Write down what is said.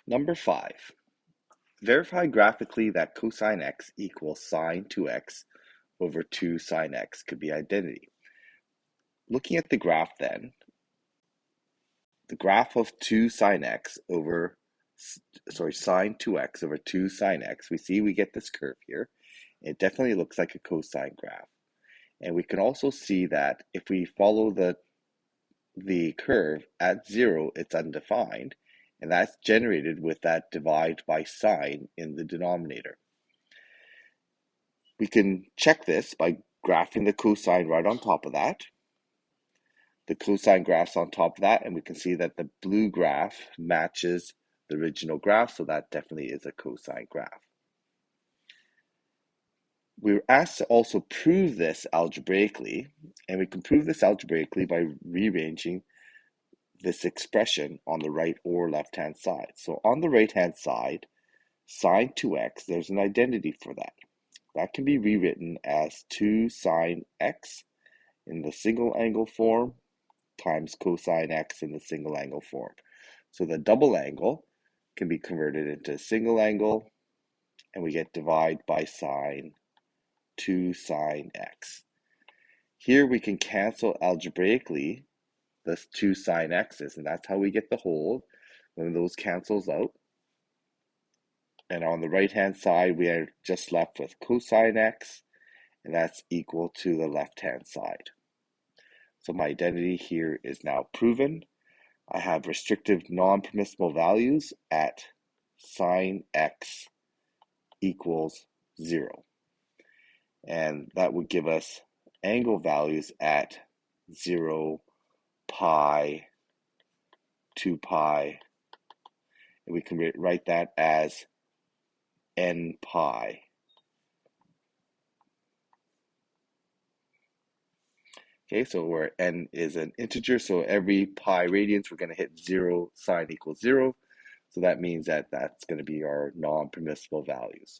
Number 5. Verify graphically that cosine x equals sine 2x over 2 sine x could be identity. Looking at the graph then, the graph of 2 sine x over, sine 2x over 2 sine x, we get this curve here. It definitely looks like a cosine graph. And we can also see that if we follow the curve at 0, it's undefined, and that's generated with that divide by sign in the denominator. We can check this by graphing the cosine right on top of that. The cosine graph's on top of that, and we can see that the blue graph matches the original graph, so that definitely is a cosine graph. We were asked to also prove this algebraically, and we can prove this algebraically by rearranging this expression on the right or left-hand side. So on the right-hand side, sine 2x, there's an identity for that. That can be rewritten as 2 sine x in the single angle form times cosine x in the single angle form. So the double angle can be converted into a single angle, and we get divide by sine 2 sine x. Here we can cancel algebraically the 2 sine x's, and that's how we get the whole when those cancels out. And on the right hand side, we are just left with cosine x, and that's equal to the left hand side. So my identity here is now proven. I have restrictive non-permissible values at sine x equals 0. And that would give us angle values at 0, pi, 2 pi, and we can write that as n pi. Okay, so where n is an integer, so every pi radians, we're going to hit 0, sine equals 0. So that means that that's going to be our non-permissible values.